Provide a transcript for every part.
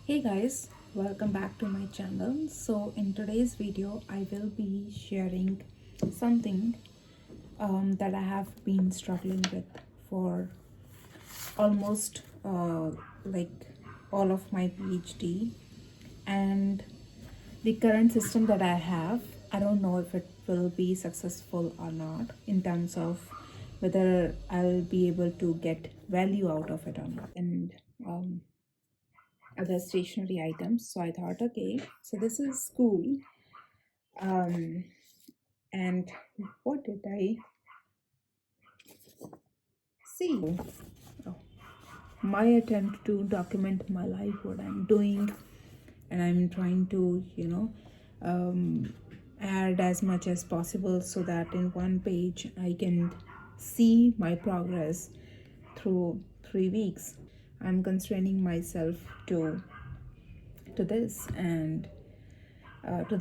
Hey guys, welcome back to my channel. So in today's video I will be sharing something that I have been struggling with for almost like all of my PhD, and the current system that I have, I don't know if it will be successful or not in terms of whether I'll be able to get value out of it or not, and um, other stationery items. So I thought, okay, so this is cool. Um, and what did I see? Oh, my attempt to document my life, what I'm doing, and I'm trying to, add as much as possible so that in one page I can see my progress through 3 weeks. I'm constraining myself to this and to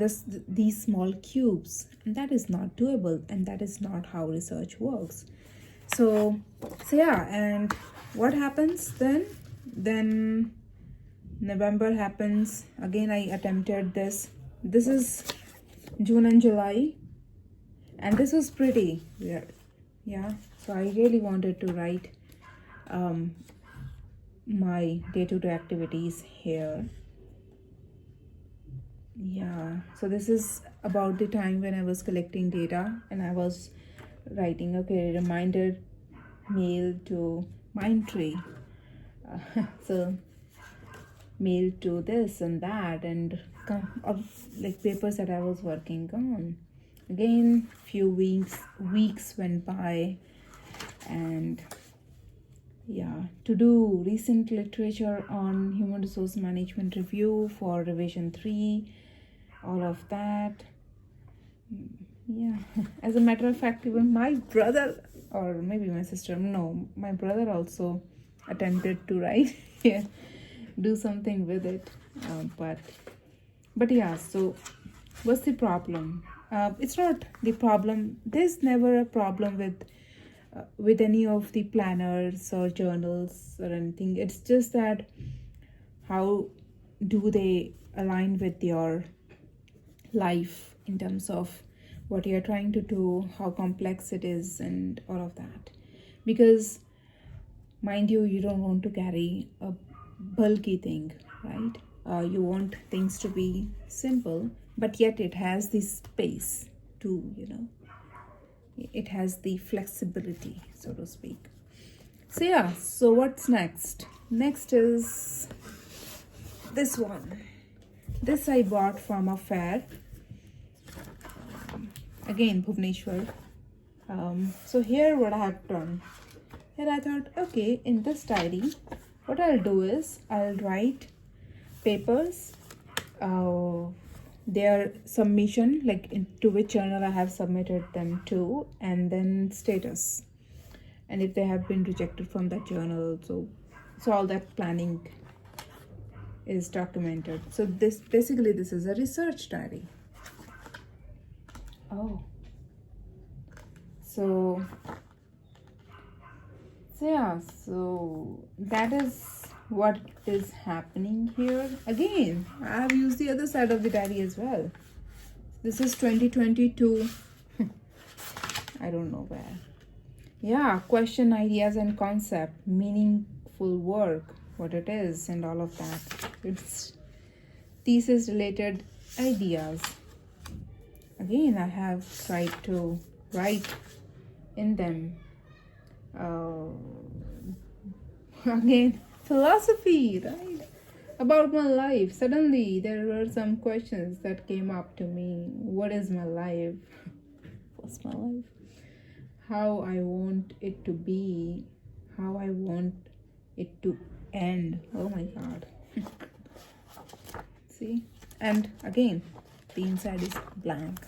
these small cubes, and that is not doable, and that is not how research works. So yeah, and what happens then November happens again. I attempted this is June and July, and this was pretty weird. Yeah, so I really wanted to write um, my day-to-day activities here. Yeah, so this is about the time when I was collecting data and I was writing, okay, reminder mail to Mindtree. So mail to this and that, and of like papers that I was working on. Again, few weeks went by, and yeah, to do recent literature on human resource management review for revision 3, all of that. Yeah, as a matter of fact, even my brother, or maybe my sister, no, my brother also attempted to write, yeah, do something with it. But yeah, so what's the problem? It's not the problem. There's never a problem with any of the planners or journals or anything. It's just that how do they align with your life in terms of what you're trying to do, how complex it is, and all of that. Because, mind you, you don't want to carry a bulky thing, right? You want things to be simple, but yet it has the space to, it has the flexibility, so to speak. So, yeah, so what's next? Next is this one. This I bought from a fair, again Bhubaneswar. So here what I have done, here I thought, okay, in this diary what I'll do is I'll write papers, their submission, like into which journal I have submitted them to, and then status, and if they have been rejected from that journal. So all that planning is documented. So this is a research diary. Oh, so yeah, so that is what is happening here. Again, I have used the other side of the diary as well. This is 2022. I don't know where. Yeah, question, ideas, and concept, meaningful work, what it is, and all of that. It's thesis related ideas. Again, I have tried to write in them. Again, philosophy, right? About my life. Suddenly, there were some questions that came up to me. What is my life? What's my life? How I want it to be, how I want it to end. Oh my god. See? And again, the inside is blank.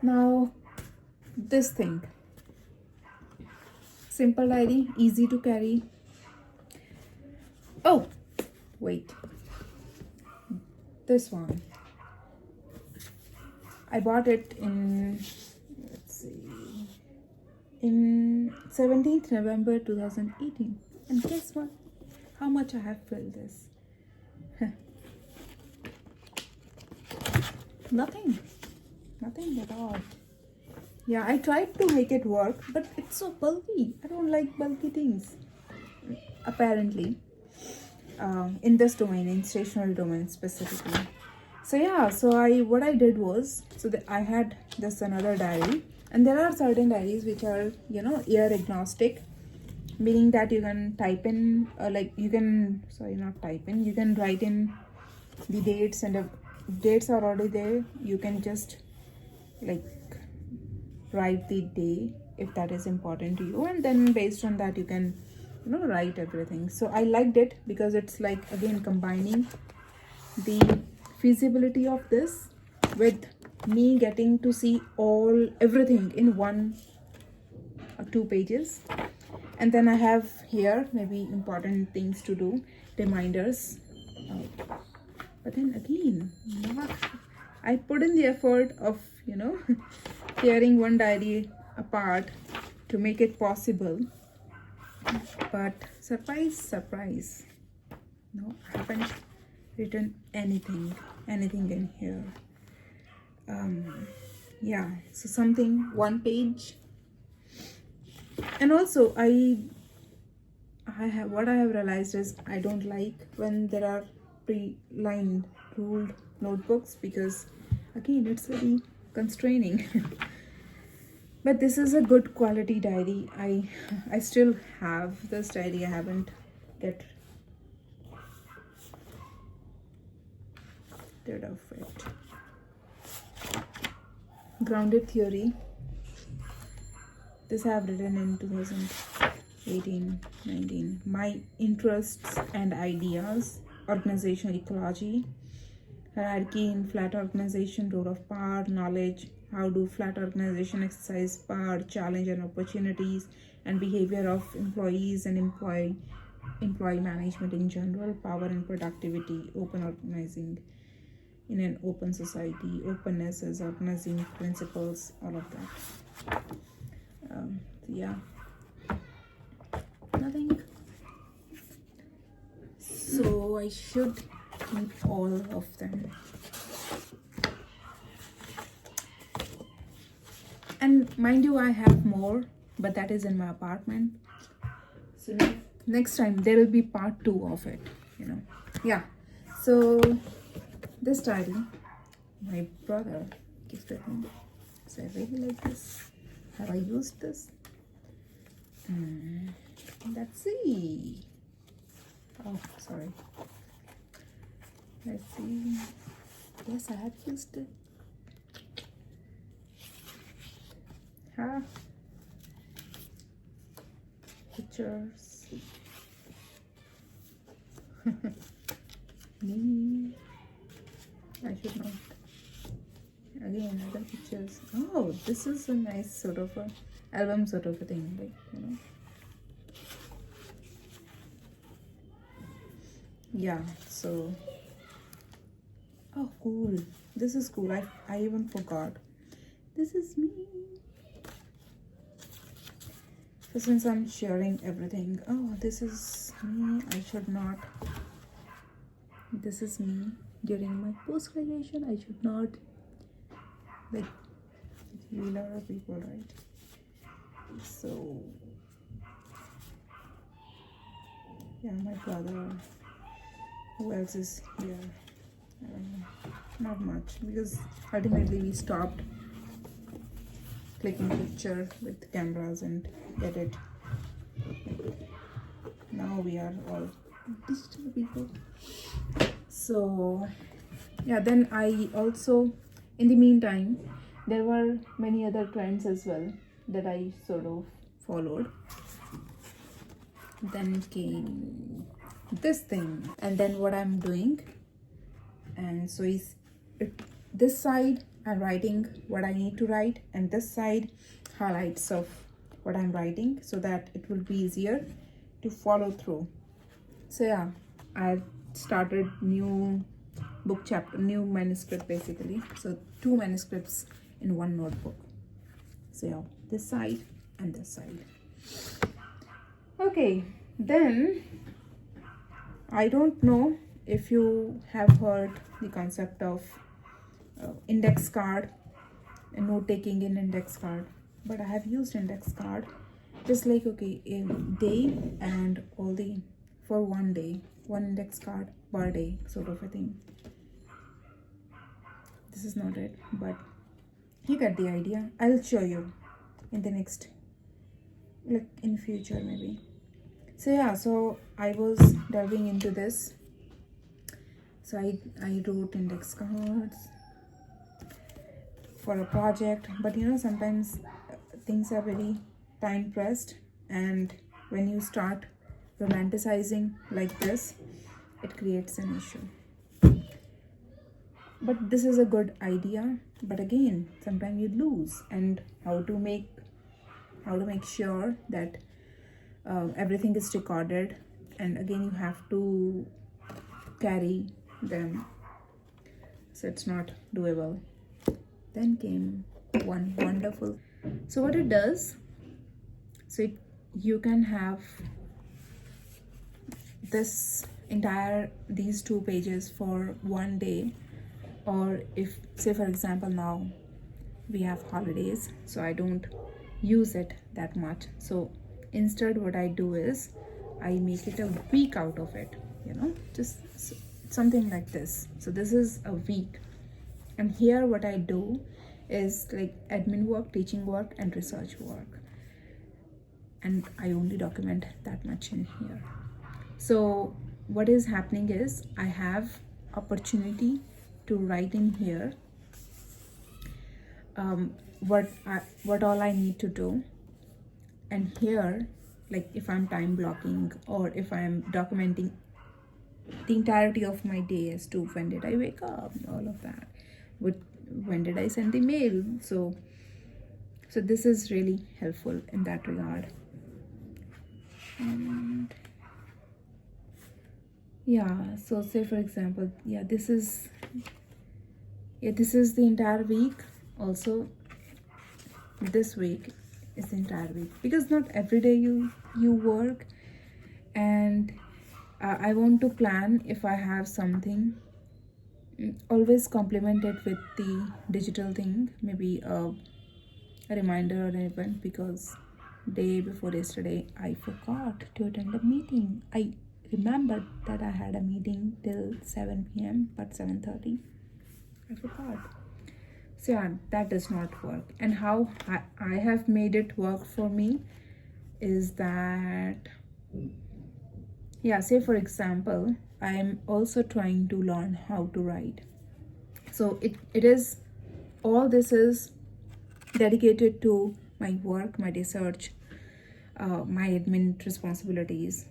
Now, this thing. Simple diary, easy to carry. Oh, wait. This one. I bought it in, let's see, in 17th November 2018. And guess what? how much I have filled this. Nothing at all. Yeah, I tried to make it work, but it's so bulky. I don't like bulky things, apparently, in this domain, in stationery domain specifically. So yeah, so what I did was, so that I had this another diary, and there are certain diaries which are, you know, year agnostic, meaning that you can type in, like you can, sorry, not type in, you can write in the dates, and if dates are already there, you can just like write the day if that is important to you, and then based on that you can, you know, write everything. So I liked it because it's like, again, combining the feasibility of this with me getting to see everything in one or two pages. And then I have here maybe important things to do, reminders, but then again, not, I put in the effort of, you know, tearing one diary apart to make it possible, but surprise, no, I haven't written anything in here. Yeah, so something, one page. And also I have, what I have realized is I don't like when there are pre-lined ruled notebooks, because again it's very constraining. But this is a good quality diary. I still have this diary. I haven't get rid of it. Grounded theory. This I have written in 2018-19. My interests and ideas. Organizational ecology. Hierarchy in flat organization. Role of power. Knowledge. How do flat organization exercise power, challenge and opportunities, and behavior of employees and employee management in general. Power and productivity. Open organizing in an open society. Openness as organizing principles. All of that. Yeah, nothing. So I should keep all of them. And mind you, I have more, but that is in my apartment. So next time there will be part 2 of it, you know. Yeah, so this diary my brother gifted me. So I really like this. Have I used this? Let's see. Oh, sorry. Let's see. Yes, I have used it. Huh? Pictures. Me. I should not. Again, other pictures. Oh, this is a nice sort of a album sort of a thing, like, you know. Yeah, so oh, cool. This is cool. I even forgot. This is me. So since I'm sharing everything, oh, this is me. I should not. This is me during my post graduation. I should not, like, a lot of people, right? So yeah, my brother. Who else is here? I don't know. Not much, because ultimately we stopped clicking picture with cameras and edit. Now we are all digital people. So yeah, then I also, in the meantime, there were many other trends as well that I sort of followed. Then came this thing, and then what I'm doing, and so is this side I'm writing what I need to write, and this side highlights of what I'm writing, so that it will be easier to follow through. So yeah, I started new book chapter, new manuscript basically. So 2 manuscripts in one notebook. So yeah, this side and this side. Okay, then I don't know if you have heard the concept of index card and note taking in index card, but I have used index card just like, okay, in day and all the for one day, one index card per day sort of a thing. This is not it, but you get the idea. I'll show you in the next, like in future maybe. So yeah, so I was delving into this. So I wrote index cards for a project, but sometimes things are very time pressed, and when you start romanticizing like this, it creates an issue. But this is a good idea, but again, sometimes you lose, and how to make sure that everything is recorded, and again you have to carry them, so it's not doable. Then came one wonderful, so what it does, so you can have these 2 pages for one day, or if, say for example, now we have holidays, so I don't use it that much, so instead what I do is I make it a week out of it, just something like this. So this is a week, and here what I do is like admin work, teaching work, and research work, and I only document that much in here. So what is happening is I have opportunity to write in here what all I need to do, and here, like if I'm time blocking or if I'm documenting the entirety of my day as to when did I wake up, all of that, when did I send the mail, so this is really helpful in that regard. And yeah, so say for example, this is the entire week. Also this week is the entire week, because not every day you work, and I want to plan, if I have something, always complement it with the digital thing, maybe a reminder or an event, because day before yesterday I forgot to attend a meeting. I remembered that I had a meeting till 7 p.m. but 7:30 I forgot. So yeah, that does not work. And how I have made it work for me is that, say for example, I am also trying to learn how to write. So it is, all this is dedicated to my work, my research, my admin responsibilities.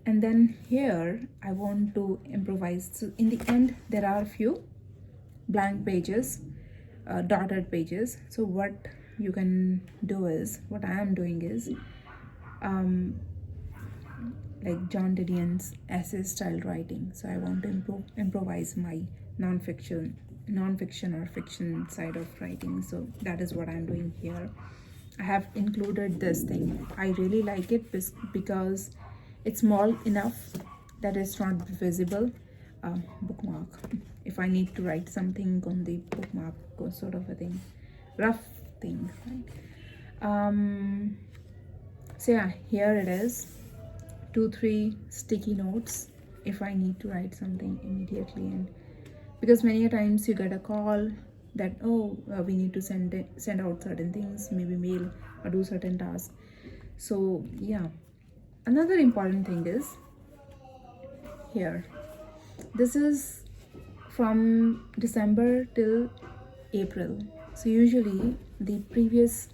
And then here I want to improvise. So in the end, there are a few blank pages, dotted pages. So what you can do is, what I am doing is, like John Didion's essay style writing. So I want to improvise my non-fiction or fiction side of writing. So that is what I'm doing here. I have included this thing. I really like it because it's small enough that it's not visible. Bookmark, if I need to write something on the bookmark, sort of a thing, rough thing, right? So yeah, here it is, 2-3 sticky notes if I need to write something immediately. And because many a times you get a call that, we need to send out certain things, maybe mail or do certain tasks. So yeah, another important thing is here, this is from December till April. So usually the previous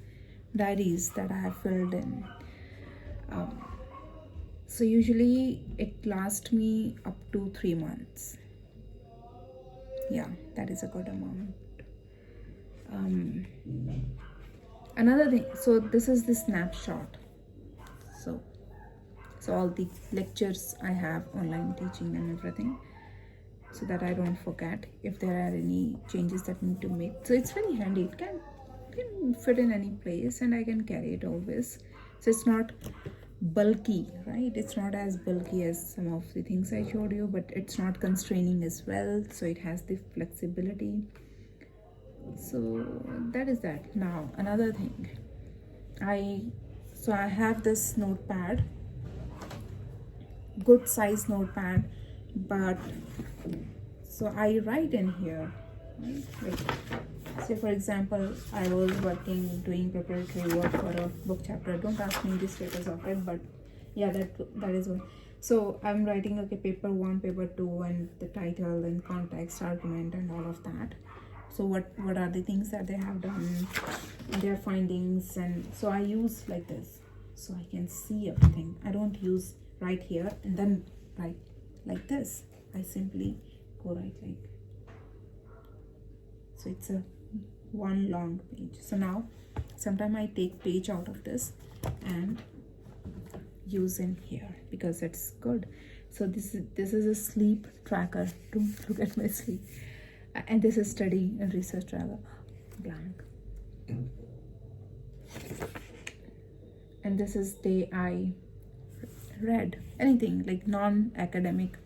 diaries that I have filled in, so usually it lasts me up to 3 months. Yeah, that is a good amount. Another thing, so this is the snapshot. So all the lectures I have, online teaching and everything, so that I don't forget if there are any changes that need to make. So it's very handy. It can fit in any place, and I can carry it always. So it's not bulky, right? It's not as bulky as some of the things I showed you, but it's not constraining as well, so it has the flexibility. So that is that. Now another thing, I have this notepad, good size notepad, but so I write in here, right? Like, say for example, I was doing preparatory work for a book chapter. Don't ask me the status of it, but yeah, that is one. So I'm writing, okay, paper 1, paper 2, and the title and context, argument, and all of that. So what are the things that they have done, their findings, and so I use like this, so I can see everything. I don't use right here and then write like this. I simply go right like, so it's a one long page. So now sometimes I take page out of this and use in here because it's good. So this is a sleep tracker. Don't look at my sleep. And this is study and research tracker, blank. And this is day I read, anything like non-academic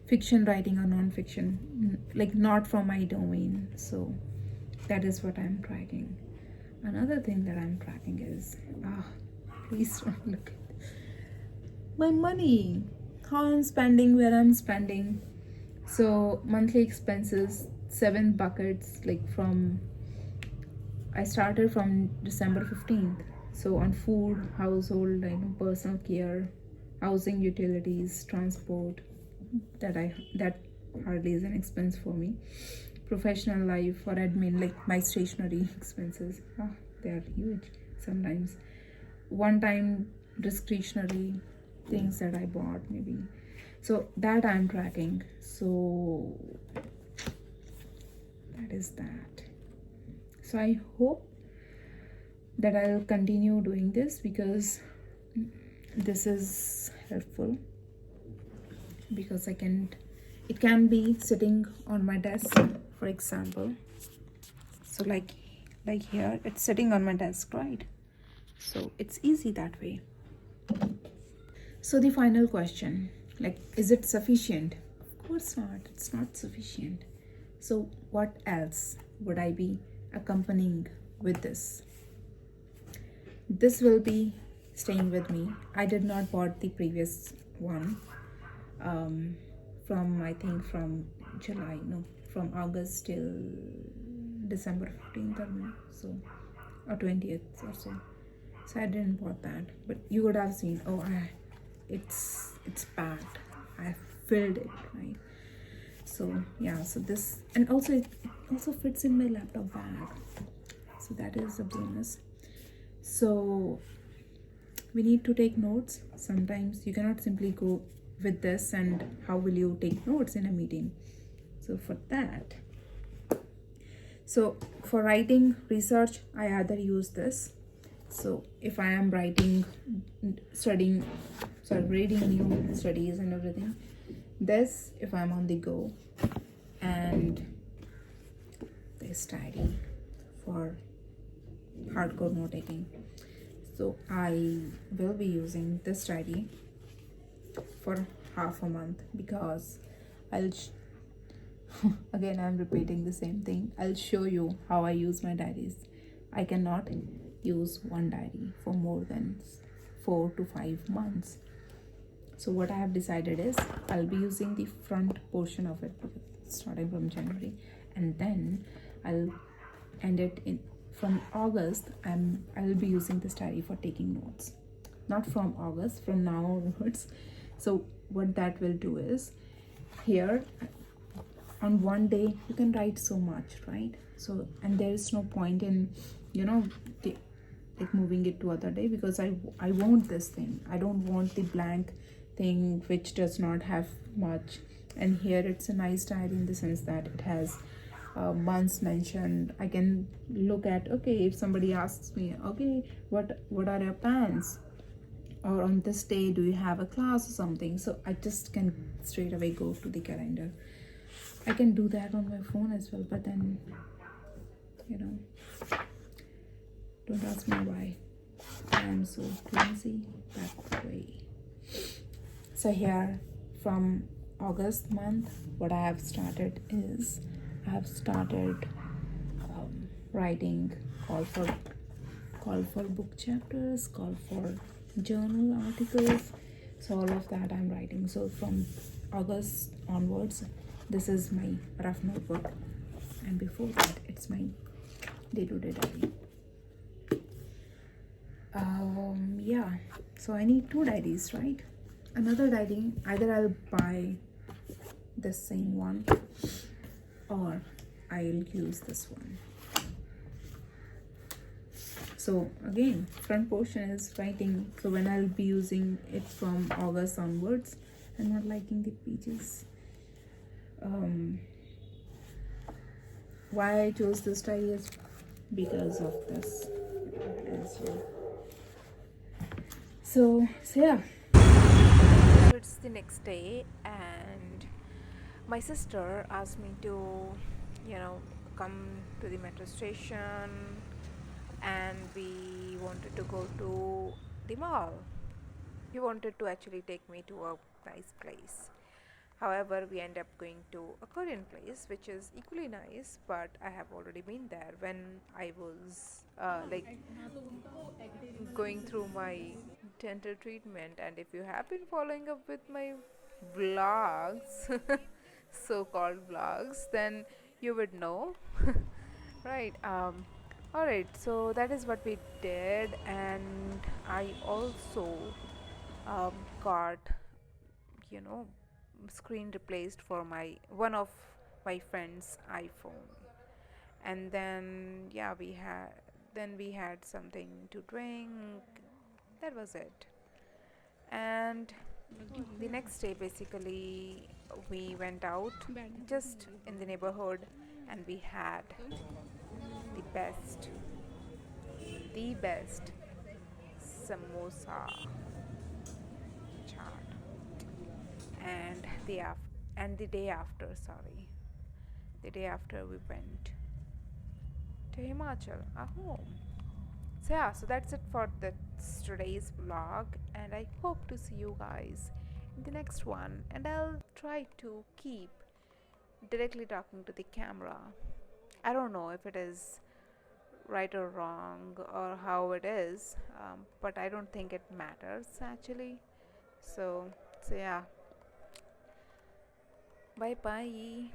fiction writing or non-fiction, like not from my domain. So that is what I'm tracking. Another thing that I'm tracking is, please don't look at my money, how I'm spending, where I'm spending. So monthly expenses, 7 buckets, like from, I started from December 15th. So on food, household, personal care, housing, utilities, transport, that hardly is an expense for me. Professional life or admin, like my stationery expenses, they are huge sometimes. One time discretionary things that I bought maybe. So that I'm tracking. So that is that. So I hope that I'll continue doing this because this is helpful, because it can be sitting on my desk, for example. So like here, it's sitting on my desk, right? So it's easy that way. So the final question, like, is it sufficient? Of course not. It's not sufficient. So what else would I be accompanying with this? This will be staying with me. I did not bought the previous one from August till December 15th or 20th or so. So I didn't bought that, but you would have seen, it's packed. I filled it, right? So yeah, so this, and also it also fits in my laptop bag, so that is a bonus. So we need to take notes. Sometimes you cannot simply go with this, and how will you take notes in a meeting? So for that, so for writing research, I either use this. So if I am reading new studies and everything, this, if I'm on the go, and this diary for hardcore note taking. So I will be using this diary for half a month, because again, I'm repeating the same thing. I'll show you how I use my diaries. I cannot use one diary for more than 4 to 5 months. So what I have decided is I'll be using the front portion of it starting from January, and then I'll end it in from August. I'll be using this diary for taking notes, not from August, from now onwards. So what that will do is, here on one day you can write so much, right? So, and there is no point in like moving it to other day, because I want this thing. I don't want the blank thing which does not have much. And here it's a nice diary in the sense that it has months mentioned. I can look at, okay, if somebody asks me, okay, what are your plans, or on this day do you have a class or something, so I just can straight away go to the calendar. I can do that on my phone as well, but then don't ask me why. I am so clumsy that way. So here from August month, what I have started is I have started writing call for book chapters, call for journal articles. So all of that I'm writing. So from August onwards, this is my rough notebook, and before that, it's my day-to-day diary. Yeah. So I need two diaries, right? Another diary. Either I'll buy the same one, or I'll use this one. So again, front portion is writing. So when I'll be using it from August onwards, I'm not liking the pages. Why I chose this diary is because of this as well. So yeah. So it's the next day, and my sister asked me to, come to the metro station, and we wanted to go to the mall. He wanted to actually take me to a nice place. However, we end up going to a Korean place, which is equally nice, but I have already been there when I was going through my dental treatment. And if you have been following up with my vlogs, so called vlogs, then you would know. Right. All right. So that is what we did, and I also got, you know, screen replaced for my one of my friend's iPhone, and then we had something to drink. That was it. And the next day, basically, we went out just in the neighborhood, and we had the best, the best samosa chaat. And the day after, sorry, the day after we went to Himachal, our home. So yeah, so that's it for today's vlog, and I hope to see you guys in the next one. And I'll try to keep directly talking to the camera. I don't know if it is right or wrong or how it is, but I don't think it matters actually. So yeah, bye bye.